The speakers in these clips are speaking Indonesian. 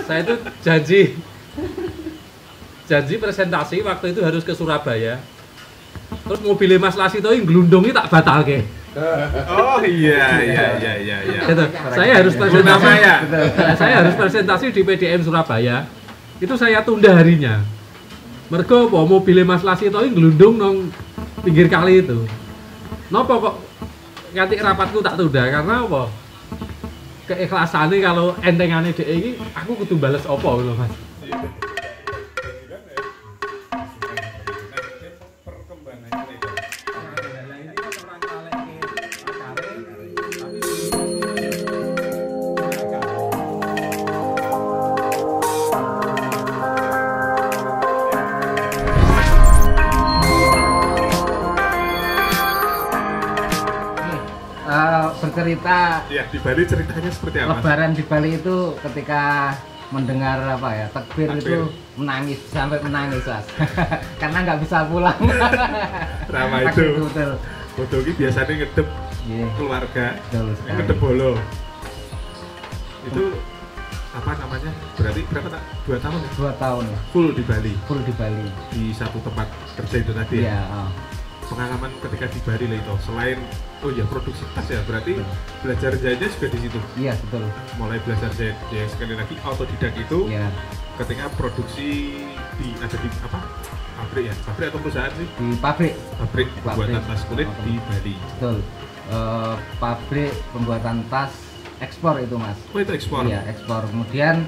Saya itu janji presentasi waktu itu harus ke Surabaya. Terus mobilnya Mas Lasito yang gelundungi tak batal ke. Oh iya. Gitu. Saya harus presentasi. Saya harus presentasi di PDM Surabaya. Itu saya tunda harinya. Mergo apa mobilnya Mas Lasito yang gelundung nang pinggir kali itu. Napa kok nganti rapatku tak tunda karena apa? Keikhlasannya kalau entengannya dhek iki aku kudu bales apa lho Mas. Bercerita Ya, di Bali ceritanya seperti apa? Lebaran di Bali itu ketika mendengar apa ya takbir itu menangis sampai menangis Mas. Karena nggak bisa pulang. Rama itu. Betul. Foto ini biasanya ngedep keluarga, ngedep bolo. Itu apa namanya? Berarti berapa tak? 2 tahun ya? 2 tahun. Full di Bali. Full di Bali. Di satu tempat kerja itu tadi ya? Pengalaman ketika di Bali lah itu, selain produksi tas ya, berarti belajar jahitnya juga di situ. Iya betul. Mulai belajar jahit, ya sekali lagi autodidak itu. Iya. Ketika produksi ada di apa? Pabrik ya? Pabrik atau perusahaan sih? Di pabrik. Pabrik pembuatan tas kulit di Bali. Betul. Pabrik pembuatan tas ekspor itu Mas. Oh itu ekspor? Iya ekspor. Kemudian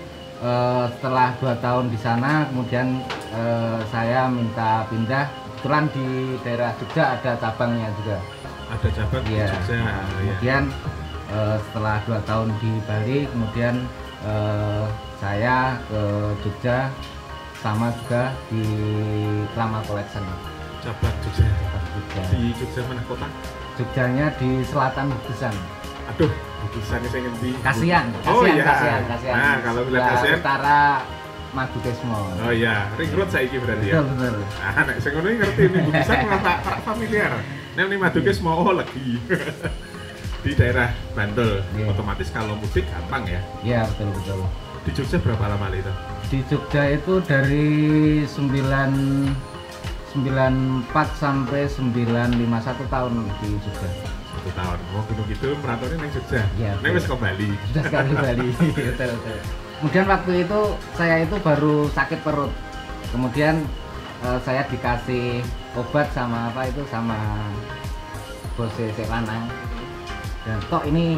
setelah 2 tahun di sana, kemudian saya minta pindah. Kebetulan di daerah Jogja ada cabangnya juga. Ada cabang di Jogja. Kemudian setelah 2 tahun di Bali, kemudian saya ke Jogja sama juga di Krama Collection. Cabang Jogja. Di Jogja mana kota? Jogjanya di Selatan Bukisan. Aduh, Bukisan saya ngerti. Kasihan. Nah, kalau bilang Kasihan. Utara Madukesmo. Oh iya, ring road saiki berarti ya. Betul. Ah, nek sing ngono ngerti nih Bukisan tak familiar. Nek ning Madukesmo lagi. Di daerah Bantul. Otomatis kalau mudik gampang ya. Iya, betul. Di Jogja berapa lama itu? Di Jogja itu dari 94 sampai 951 tahun di Jogja. 1 tahun. Mau gunung gitu merantaunya nang Jogja. Iya. Nek wis ke Bali. Sudah sekali Bali. Betul. Kemudian waktu itu saya itu baru sakit perut. Kemudian saya dikasih obat sama bos Sek Lanang. Dan kok ini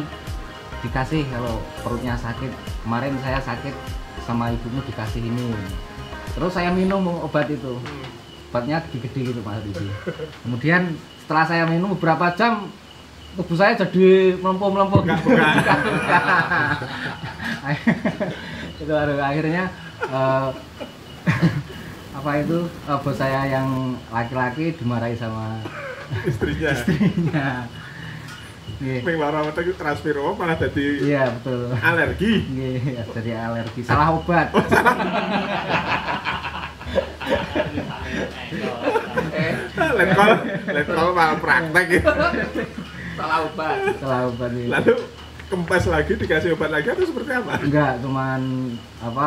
dikasih kalau perutnya sakit. Kemarin saya sakit sama ibumu dikasih ini. Terus saya minum obat itu. Obatnya gede gitu Mas Didi. Kemudian setelah saya minum beberapa jam tubuh saya jadi melempung-melempung. Itu akhirnya bos saya yang laki-laki dimarahi sama istrinya. Ping lara metu transfer malah jadi iya betul alergi. Iya jadi alergi salah obat. Letkol malah praktek gitu. Salah obat ini. Lalu kempes lagi dikasih obat lagi atau seperti apa? Enggak, cuman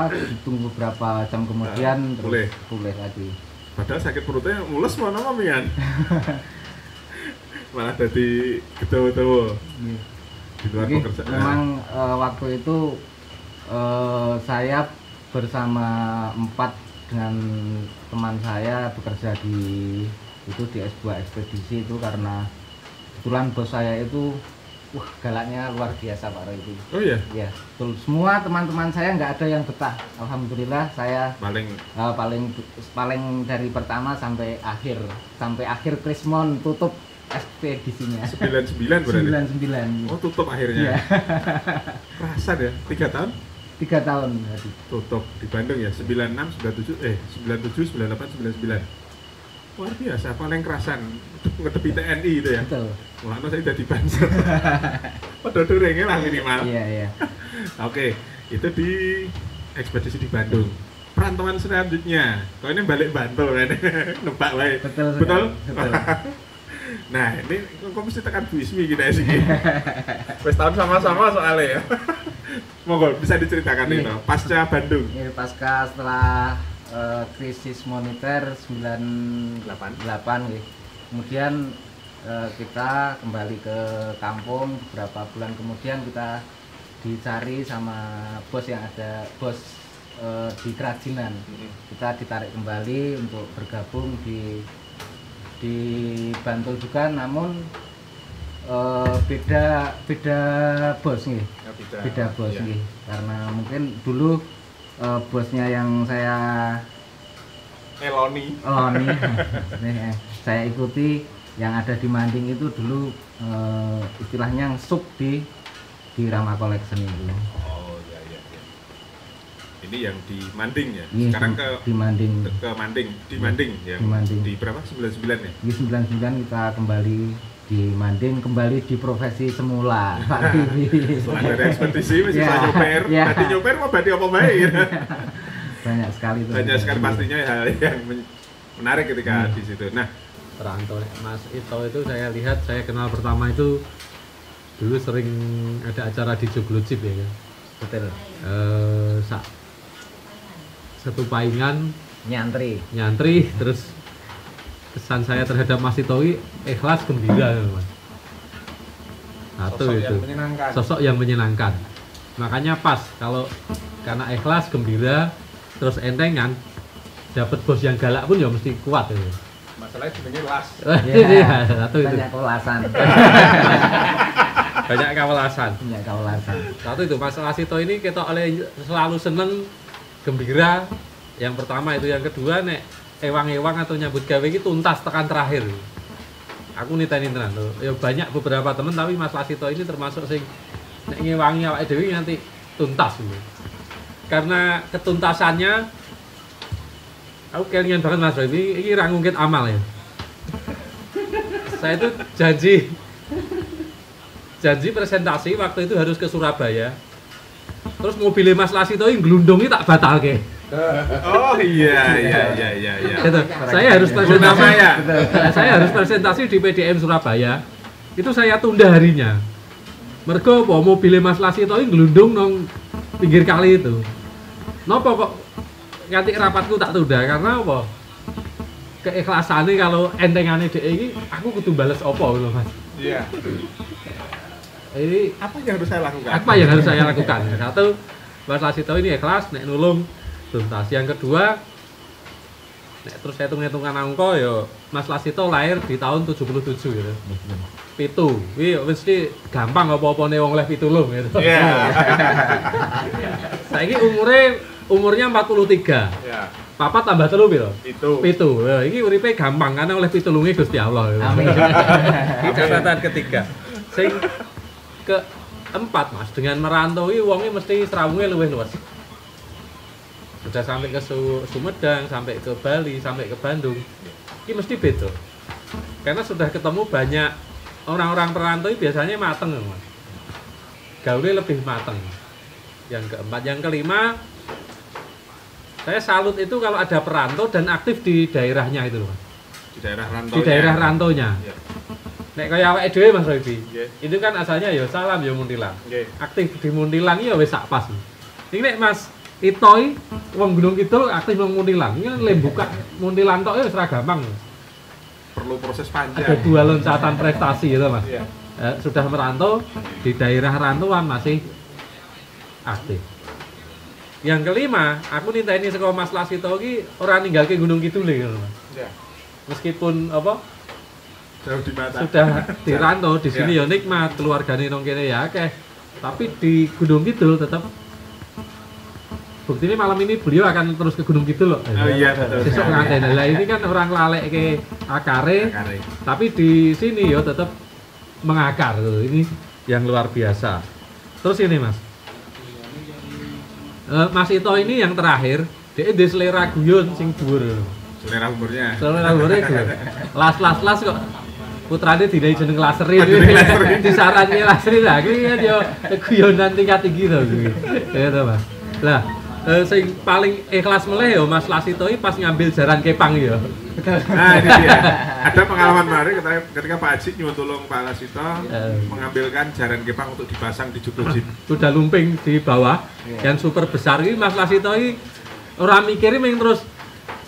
ditunggu beberapa jam kemudian terus pulih lagi. Padahal sakit perutnya mules mana mamian. Malah jadi gitu-gitu. Di luar pekerjaan. Memang waktu itu saya bersama 4 dengan teman saya bekerja di sebuah ekspedisi itu karena kebetulan bos saya itu galaknya luar biasa Pak Roy itu. Oh iya? Iya, betul. Semua teman-teman saya nggak ada yang betah. Alhamdulillah saya paling dari pertama sampai akhir Krismon tutup ekspedisinya. 99 berarti? 99. Oh tutup akhirnya? Iya. Kerasan ya? 3 tahun? 3 tahun berarti. Tutup di Bandung ya? 97, 98, 99. Luar biasa, paling kerasan ngedepi TNI itu ya? Betul. Wah, saya udah di Banser. Padahal durengnya lah minimal. Iya. Oke, itu di ekspedisi di Bandung. Perantauan selanjutnya, kau ini balik Bantul kan? Nebak wae. Betul? Nah, ini kok mesti tekan Bu Ismi kita sih. Wes tahun sama-sama soalnya ya. Monggo bisa diceritakan itu pasca Bandung. Ini pasca setelah krisis moneter 98 nih. Kemudian kita kembali ke kampung, beberapa bulan kemudian kita dicari sama bos yang ada, bos di kerajinan. Kita ditarik kembali untuk bergabung di Bantul juga, namun beda bos nih. Beda bos nih. Karena mungkin dulu bosnya yang saya Eloni saya ikuti yang ada di Manding itu dulu istilahnya sub di Rama Collection itu. Oh iya. Ini yang di Manding ya. Iya, Sekarang di Manding. Ke Manding, di Manding ya. Di Manding. Di berapa? 99 ya? Di 99 kita kembali di Manding, kembali di profesi semula Pak Bibi. Setelah dari ekspedisi masih bisa nyoper. Tadi nyoper mau berarti apa baik? Banyak sekali tuh. Banyak sekali pastinya hal yang menarik ketika di situ. Nah, perantau Mas Ito itu saya lihat, saya kenal pertama itu dulu sering ada acara di Joglojip ya kan. Betul. Satu paingan nyantri terus kesan saya terhadap Mas Ito ini ikhlas gembira Mas. Satu sosok itu yang menyenangkan. Sosok yang menyenangkan. Makanya pas kalau karena ikhlas gembira terus entengan dapat bos yang galak pun ya mesti kuat ya. Masalahnya sebenarnya las. Iya, satu itu. Banyak kewalasan. Banyak kewalasan. Satu itu Mas Lasito ini kita oleh selalu seneng, gembira. Yang pertama itu, yang kedua nek ewang-ewang atau nyambut gawe iki tuntas tekan terakhir. Aku niteni tenan lho. Ya banyak beberapa temen tapi Mas Lasito ini termasuk sing nek ngewangi awake dhewe nganti tuntas gitu. Karena ketuntasannya aku kelingan banget Mas Roy, ini rangungkin amal ya. Saya itu janji presentasi waktu itu harus ke Surabaya. Terus mobilnya Mas Lasito ini gelundungi tak batal ke. Oh iya. Gitu. Saya harus presentasi di PDM Surabaya. Itu saya tunda harinya. Mergo apa mobilnya Mas Lasito ini gelundung nang pinggir kali itu. Napa kok nganti rapatku tak tunda karena apa? Keikhlasannya kalau entengane dhek iki aku kudu bales apa lho Mas. Iya. Ini Apa yang harus saya lakukan? Satu, Mas Lasito ini ikhlas nek nulung tuntas. Yang kedua, nek terus saya hitung-hitungan angka ya Mas Lasito lahir di tahun 77 gitu. Pitu. Kuwi mesti gampang apa-apane wong oleh pitulung gitu. Iya. Saiki umurnya 43. Iya. Papat tambah telu piro? Pitu. Nah, iki uripe gampang karena oleh pitulunge Gusti Allah. Gitu. Amin. Catatan ketiga. Sing keempat Mas, dengan merantau iki wonge mesti serawunge luwih luas. Sudah sampai ke Sumedang, sampai ke Bali, sampai ke Bandung. Ini mesti beda. Karena sudah ketemu banyak orang-orang perantau ini biasanya mateng Mas. Gaulnya lebih mateng. Yang keempat, yang kelima, saya salut itu kalau ada perantau dan aktif di daerahnya itu loh Mas. Di daerah rantaunya. Ya. Nek kaya awake dhewe Mas Robi. Yeah. Itu kan asalnya ya Salam ya Muntilan. Yeah. Aktif di Muntilan ya wis sak pas. Ini nek Mas Itoi wong Gunung Kidul aktif nang Muntilan. Ini le buka Muntilan tok ya wis ra gampang. Perlu proses panjang. Ada 2 loncatan prestasi gitu Mas. Iya. Sudah merantau di daerah rantauan masih aktif. Yang kelima, aku ninteni saka Mas Lasito iki ora ninggalke Gunung Kidul gitu Mas. Iya. Meskipun apa Jauh di mata. sudah dirantau di sini ya nikmat, keluargane nang kene ya akeh. Tapi di Gunung Kidul tetap buktinya malam ini beliau akan terus ke Gunung Kidul loh. Oh iya betul. Besok nganten. Lah ini kan orang lalek ke akare, tapi di sini ya tetap mengakar tuh. Ini yang luar biasa. Terus ini Mas. Mas Ito ini yang terakhir, dia di selera guyon sing dhuwur. Selera umurnya. Selera umurnya dhuwur. Las kok putrane dinaik jeneng Laseri. Disaranke Laseri lah. Kuwi kan yo guyonan tingkat tinggi to kuwi. Ya to Mas. Lah, sing paling ikhlas meleh ya Mas Lasito iki pas ngambil jaran kepang ya. Nah ini dia, ada pengalaman menarik ketika Pak Haji nyuntulung Pak Lasito mengambilkan jaran kepang untuk dipasang di joglo jeep. Sudah lumping di bawah, yang super besar ini Mas Lasito ini orang mikirin yang terus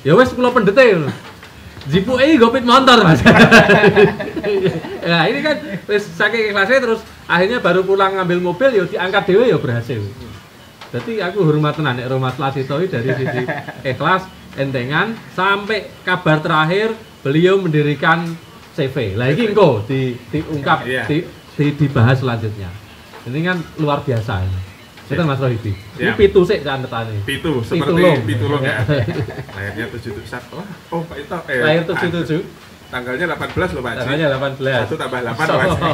ya wes kula pendete jipu gopit motor Mas. Nah ini kan wes saking ikhlasnya terus akhirnya baru pulang ngambil mobil ya diangkat dewe ya berhasil. Jadi aku hormat tenan nek Mas Lasito dari sisi ikhlas, entengan sampai kabar terakhir beliau mendirikan CV. Lah iki engko diungkap dibahas selanjutnya. Ini kan luar biasa ini. Kita Mas Rohidi. Ini pitu sik cantetane. Pitu seperti pitulung ya. Lahirnya 71. Oh, Pak Ito. Lahir 77. Tanggalnya 18 loh Pak Haji. Tanggalnya 18. 1 tambah 8 Pak Haji.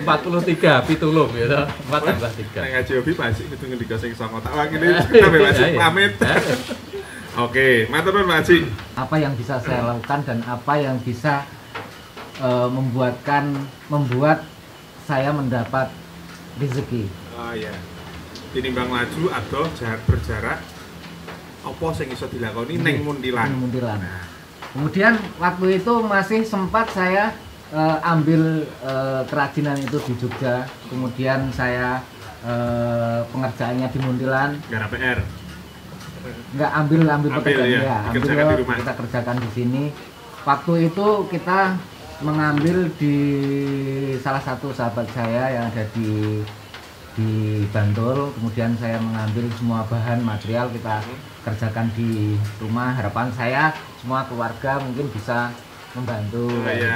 43 pitulung ya, 4 tambah 3. Nek Haji Obi Pak Haji itu ngendika sing songo tak wakili sampe Pak Haji pamit. Oke, matur nuwun Pak Haji. Apa yang bisa saya lakukan dan apa yang bisa membuat saya mendapat rezeki. Oh iya. Tinimbang laju atau berjarak apa sing iso dilakoni ning Muntilan. Nah. Kemudian waktu itu masih sempat saya ambil kerajinan itu di Jogja, kemudian saya pengerjaannya di Muntilan. Garap PR. Enggak ambil pekerjaan ya, ambil kita kerjakan di sini. Waktu itu kita mengambil di salah satu sahabat saya yang ada di Bantul, kemudian saya mengambil semua bahan material kita kerjakan di rumah. Harapan saya semua keluarga mungkin bisa membantu. Gitu.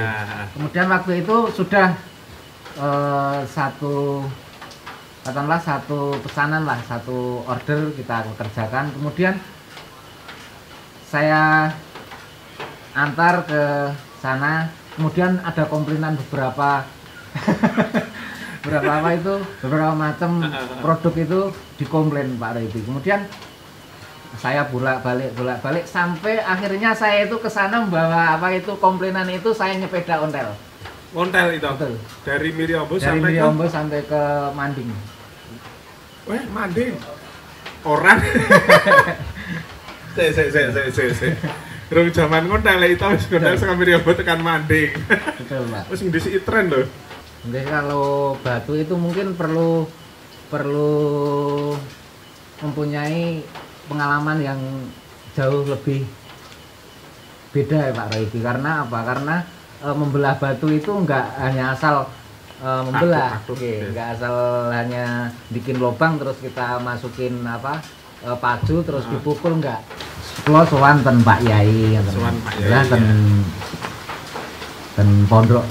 Kemudian waktu itu sudah satu pesanan lah, satu order kita kerjakan. Kemudian saya antar ke sana. Kemudian ada komplainan beberapa beberapa macam produk itu dikomplain Pak Redi. Kemudian saya bolak-balik sampai akhirnya saya itu ke sana membawa komplainan itu, saya nyepeda ontel. Ontel itu. Betul. Dari Miriambo sampai ke Manding. Weh, Manding. Orang. Saya. Rung zaman ontel itu wis ontel saka Miriambo tekan Manding. Betul, Pak. Wis ndisi tren lho. Jadi kalau batu itu mungkin perlu mempunyai pengalaman yang jauh lebih beda ya Pak Royki. Karena apa? Karena membelah batu itu enggak hanya asal membelah, enggak asal hanya bikin lubang terus kita masukin pacu terus dipukul, enggak. Kula sowan ten Pak Yai ngoten. Sowan Pak Yai. Ten pondok.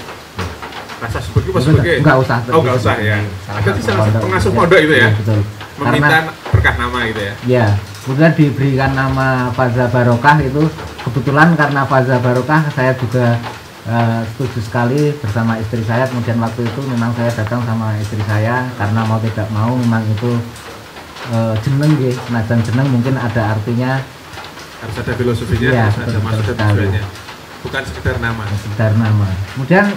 Rasa sebagai enggak usah. Oh, enggak usah ya. Berarti salah satu pengasuh pondok itu ya. Betul. Meminta berkah nama gitu ya. Ya, kemudian diberikan nama Faza Barokah itu kebetulan karena Faza Barokah saya juga setuju sekali bersama istri saya. Kemudian waktu itu memang saya datang sama istri saya karena mau tidak mau memang itu jeneng nggih, senajan jeneng mungkin ada artinya, harus ada filosofinya, ya, harus ada maksud dan tujuannya. Bukan sekedar nama. Sekedar nama. Kemudian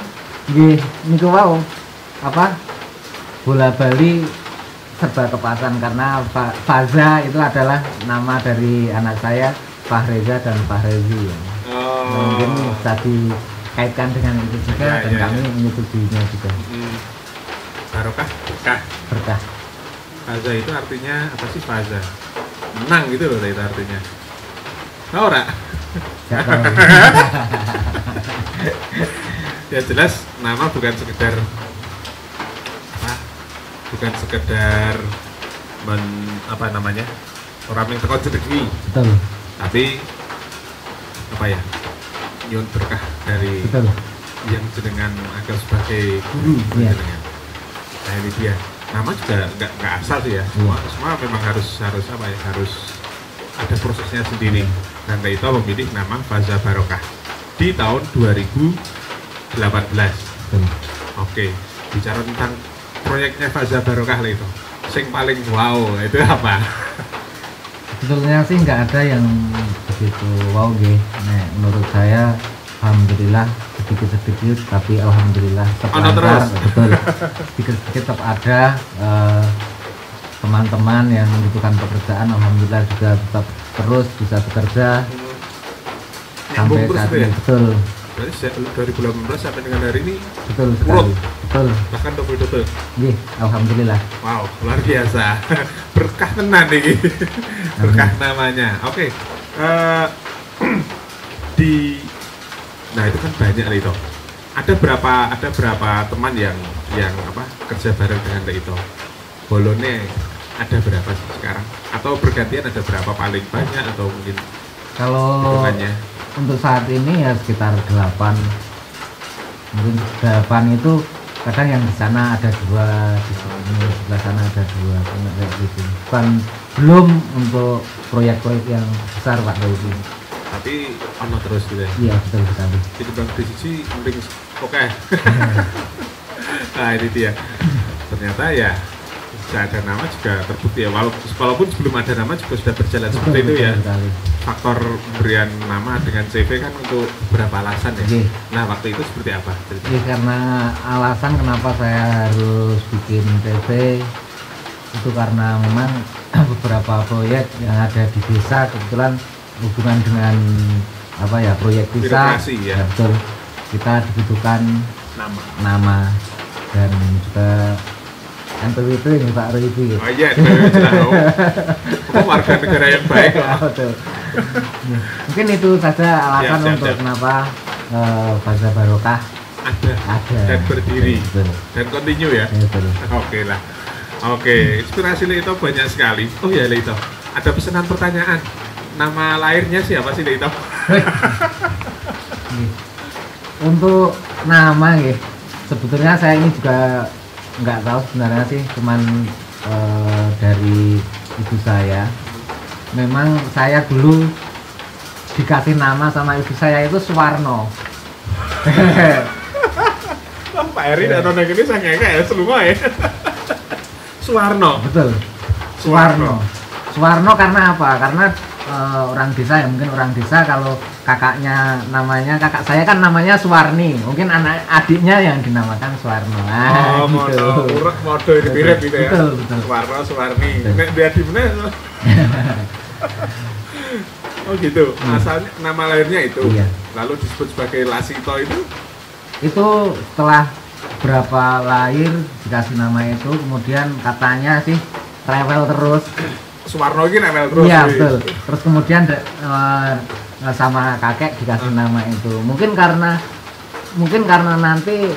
nggih niku wau bola bali serba kepasan karena Faza itu adalah nama dari anak saya, Fahreza dan Fahrezi. Mungkin bisa dikaitkan dengan itu juga dan kami menyetujuinya juga. Barokah, berkah. Faza itu artinya apa sih Faza? Menang gitu loh itu artinya. Tahu ora? Enggak tahu. Ya jelas nama bukan sekedar orang yang tekon rezeki. Betul. Tapi nyun berkah dari yang jenengan anggap sebagai guru jenengan. Nah ini dia. Nama juga nggak asal sih ya. Semua memang harus ada prosesnya sendiri. Dan itu memilih nama Faza Barokah di tahun 2018. Oke, bicara tentang proyeknya Faza Barokah lah itu. Sing paling wow itu apa? Sebetulnya sih nggak ada yang begitu wow nggih. Nah, menurut saya alhamdulillah sedikit tapi alhamdulillah tetap lancar. Betul. Sedikit tetap ada teman-teman yang membutuhkan pekerjaan, alhamdulillah juga tetap terus bisa bekerja sampai saat ini. Betul. Berarti dari bulan 2018 sampai dengan hari ini Betul sekali. Betul. bahkan double. Iya, alhamdulillah. Wow, luar biasa. Berkah tenan nih. Berkah namanya. Oke. Nah itu kan banyak Leito. Ada berapa teman yang kerja bareng dengan Leito? Bolone ada berapa sih sekarang? Atau bergantian ada berapa paling banyak atau mungkin Kalau hitungannya? untuk saat ini ya sekitar 8. Mungkin 8 itu kadang yang di sana ada 2, di sini sebelah sana ada 2, kayak gitu. Belum untuk proyek-proyek yang besar Pak Dewi. Tapi ono terus gitu ya? Iya betul sekali. Jadi bang di sisi mending oke. Nah ini dia. Ternyata ya sudah ada nama juga terbukti ya. Walaupun sebelum ada nama juga sudah berjalan seperti itu ya. Sekali. Faktor pemberian nama dengan CV kan untuk berapa alasan ya? Oke. Nah waktu itu seperti apa? Jadi karena alasan kenapa saya harus bikin CV itu karena memang beberapa proyek yang ada di desa kebetulan hubungan dengan proyek desa Birokrasi, ya. betul, kita dibutuhkan nama dan juga NPWP ini Pak Roydi. Oh iya, itu warga negara yang baik lah. Betul. Ya, mungkin itu saja alasan Siap. untuk kenapa Bazar Barokah ada dan berdiri betul. dan continue ya. Ya, betul. Oke lah. Oke, inspirasi Leito banyak sekali. Oh ya Leito, ada pesanan pertanyaan. Nama lahirnya siapa sih Leito? Untuk nama ya, sebetulnya saya ini juga nggak tahu sebenarnya sih, cuman dari ibu saya. Memang saya dulu dikasih nama sama ibu saya itu Suwarno. Pak Eri datang ini saya ngekek ya semua ya. Suwarno. Betul. Suwarno karena apa? Karena orang desa ya, mungkin orang desa kalau kakak saya kan namanya Suwarni, mungkin adiknya yang dinamakan Suwarno. Oh, gitu. Modo ini mirip gitu ya. Betul. Suwarno, Suwarni. Nek dia di mana? Oh gitu. Asalnya nama lahirnya itu. Iya. Lalu disebut sebagai Lasito itu. Itu setelah berapa lahir dikasih nama itu, kemudian katanya sih rewel terus. Suwarno ini rewel terus. Iya betul. Terus kemudian sama kakek dikasih nama itu. Mungkin karena nanti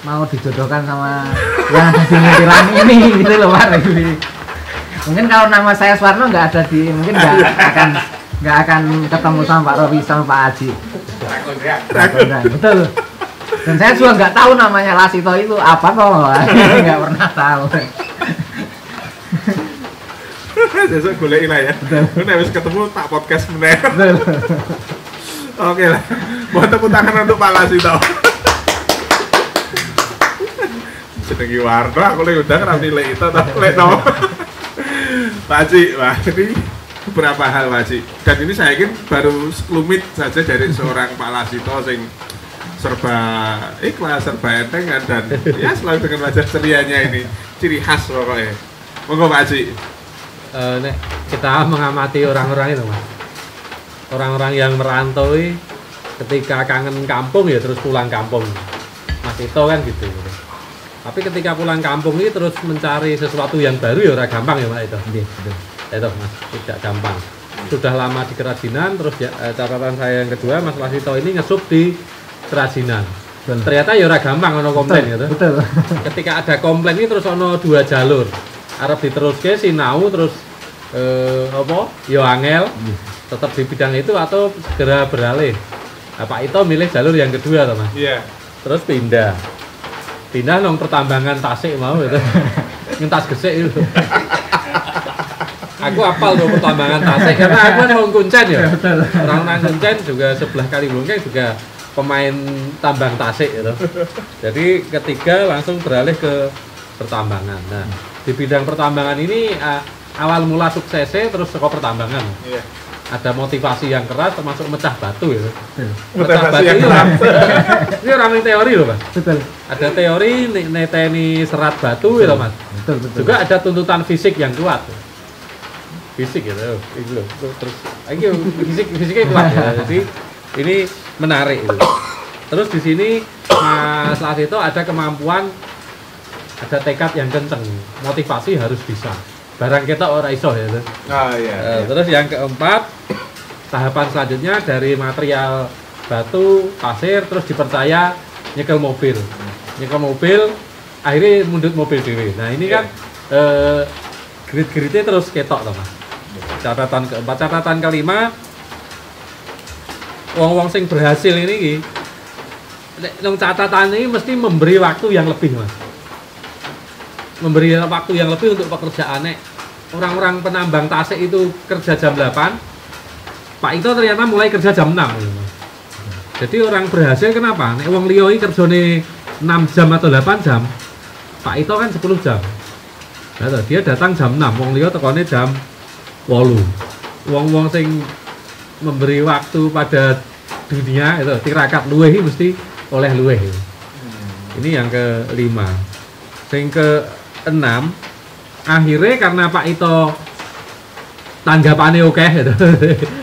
mau dijodohkan sama yang kasih ngintilan ini gitu loh Pak. Mungkin kalau nama saya Suwarno nggak ada mungkin nggak akan ketemu sama Pak Robi sama Pak Haji. Takut. Betul. Dan saya juga nggak tahu namanya Lasito itu apa kok. Nggak pernah tahu. Besok golek lah ya. Betul. Habis ketemu tak podcast meneh. Oke lah. Mau tepuk tangan untuk Pak Lasito. Jenengi Warno aku lek undang rapi lek itu tak lek no. Pak Haji, wah ini beberapa hal Pak Haji. Dan ini saya yakin baru sekelumit saja dari seorang Pak Lasito sing serba ikhlas, serba enteng dan ya selalu dengan wajah cerianya ini. Ciri khas pokoknya. Monggo Pak Haji. Kita mengamati orang-orang itu Mas, orang-orang yang merantau ketika kangen kampung ya terus pulang kampung, Mas itu kan gitu. Tapi ketika pulang kampung ini terus mencari sesuatu yang baru ya ora gampang ya Mas itu. Itu Mas tidak gampang. Sudah lama di kerajinan, terus ya, catatan saya yang kedua Mas Lasito ini ngesup di kerajinan. Betul. Ternyata ya ora gampang ono komplain gitu. Betul. Ketika ada komplain ini terus ono 2 jalur. Arep diteruske sinau terus ya angel tetap di bidang itu atau segera beralih. Pak Ito milih jalur yang kedua toh Mas. Iya. Terus pindah nang pertambangan Tasik mau gitu. Ngentas gesek itu. Aku apal tuh pertambangan Tasik karena aku kan wong Kuncen ya. Orang nang Kuncen juga sebelah Kaliblungkeng juga pemain tambang Tasik gitu. Jadi ketiga langsung beralih ke pertambangan. Nah, di bidang pertambangan ini awal mula suksesnya terus ke pertambangan. Iya. ada motivasi yang keras termasuk mecah batu ya. Mecah Motivasi batu yang itu keras. ini orang teori loh Mas. Betul. Ada teori neteni serat batu ya Mas. Betul. Juga ada tuntutan fisik yang kuat. Fisik gitu. Ini loh. Terus ini fisiknya kuat ya. Jadi ini menarik gitu. Terus di sini Mas Lasito ada kemampuan, ada tekad yang kenceng, motivasi harus bisa. Barang kita ora iso ya. Oh iya. Terus yang keempat, tahapan selanjutnya dari material batu, pasir, terus dipercaya nyekel mobil. Nyekel mobil, akhirnya mundut mobil dewe. Nah ini kan grid-gridnya terus ketok toh Mas. Catatan keempat, catatan kelima, wong-wong sing berhasil ini nang catatan ini mesti memberi waktu yang lebih Mas. Memberi waktu yang lebih untuk pekerjaannya. Orang-orang penambang tasik itu kerja jam 8, Pak Ito ternyata mulai kerja jam 6 gitu. Jadi orang berhasil kenapa? Nek wong liya iki kerjane 6 jam atau 8 jam, Pak Ito kan 10 jam. Nah, dia datang jam 6, wong liya tekone jam 8. Wong-wong sing memberi waktu pada dunia itu tirakat luweh mesti oleh luweh. Ini yang kelima. Sing ke-6, akhirnya karena Pak Ito tanggapannya oke gitu.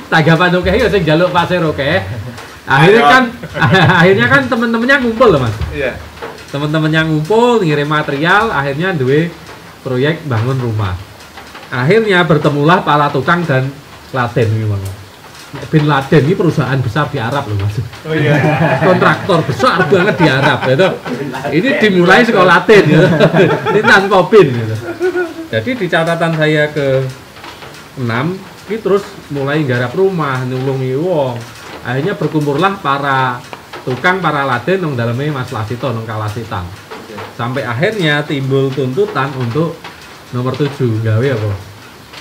Tanggapan oke ya sing njaluk pasir oke. Akhirnya kan teman-temannya ngumpul loh Mas. Iya. Teman-temannya ngumpul ngirim material, akhirnya duwe proyek bangun rumah. Akhirnya bertemulah para tukang dan Laden gimana. Bin Laden ini perusahaan besar di Arab loh Mas. Oh iya. Kontraktor besar banget di Arab gitu. Ini dimulai sekolah Laden gitu. Ini tanpa bin gitu. Jadi di catatan saya ke-6 ini terus mulai garap rumah, nulungi wong. Akhirnya berkumpullah para tukang, para Laden nang dalamnya Mas Lasito nang Kalasitan. Sampai akhirnya timbul tuntutan untuk nomor 7 gawe apa?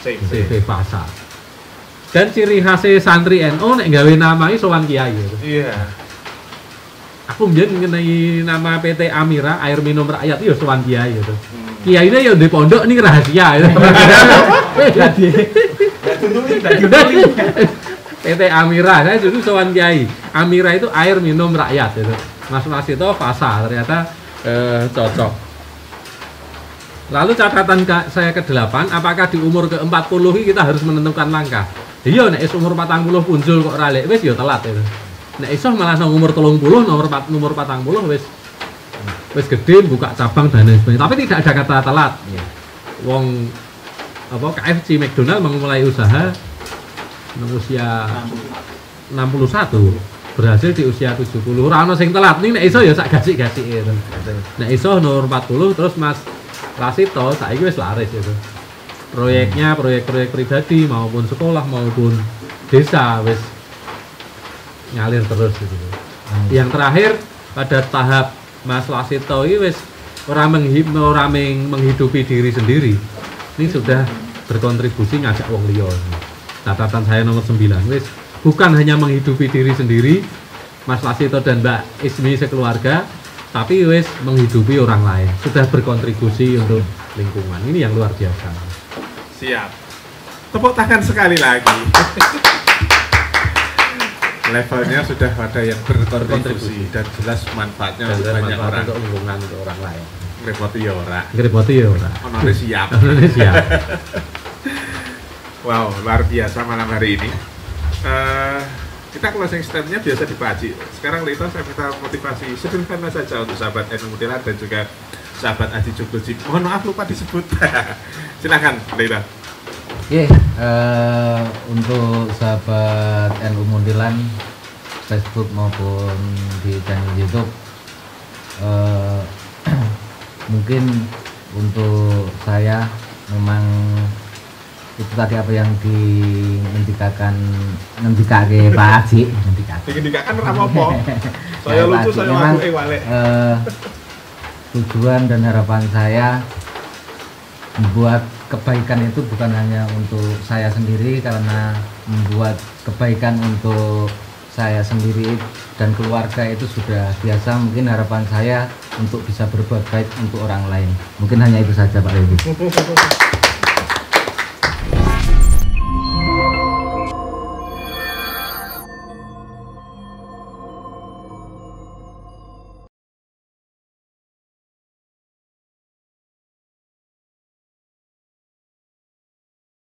CV pasar. Dan ciri khas santri NU nek gawe nama iki sowan kiai gitu. Iya. Aku mbiyen ngenai nama PT Amira Air Minum Rakyat ya sowan kiai gitu. Kiai ini ya di pondok ini rahasia gitu. PT Amira, saya dulu sowan kiai. Amira itu air minum rakyat gitu. Mas Lasito fasa ternyata cocok. Lalu catatan saya ke-8, apakah di umur ke-40 ini kita harus menentukan langkah? Iya, nek umur 40 punjul kok ralek wis ya telat itu. Nek iso malah nang umur 30 nomor 40 wis gede buka cabang dan lain sebagainya. Tapi tidak ada kata telat. Wong apa KFC McDonald memulai usaha usia 61, berhasil di usia 70. Ora ono sing telat. Ning nek iso ya sak gasik-gasike itu. Nek iso nomor 40 terus Mas Lasito saiki wis laris itu. Proyeknya proyek-proyek pribadi maupun sekolah maupun desa wis ngalir terus gitu. Yang terakhir pada tahap Mas Lasito ini wis orang menghidupi diri sendiri. Ini sudah berkontribusi ngajak wong liya. Catatan saya nomor 9 wis bukan hanya menghidupi diri sendiri, Mas Lasito dan Mbak Ismi sekeluarga, tapi wis menghidupi orang lain. Sudah berkontribusi untuk lingkungan. Ini yang luar biasa. Siap. Tepuk tangan sekali lagi. Levelnya sudah ada yang berkontribusi dan jelas manfaatnya untuk banyak orang. Untuk lingkungan, untuk orang lain. Ngrepoti ya ora. Ngrepoti ya ora. Honore siap. Siap. Wow, luar biasa malam hari ini. Kita closing statement-nya biasa di Pak Haji. Sekarang Lito saya minta motivasi sederhana saja untuk sahabat NU Mutilal dan juga sahabat Haji Jogloji. Mohon maaf lupa disebut. Silakan Lito. Oke, untuk sahabat NU Mutilal Facebook maupun di channel YouTube, mungkin untuk saya memang itu tadi apa yang ngendikakan Pak Haji, Ngendikakan ora apa-apa. Saya lucu, saya memang, ngaku wale. tujuan dan harapan saya membuat kebaikan itu bukan hanya untuk saya sendiri, karena membuat kebaikan untuk saya sendiri dan keluarga itu sudah biasa. Mungkin harapan saya untuk bisa berbuat baik untuk orang lain. Mungkin hanya itu saja Pak Levi.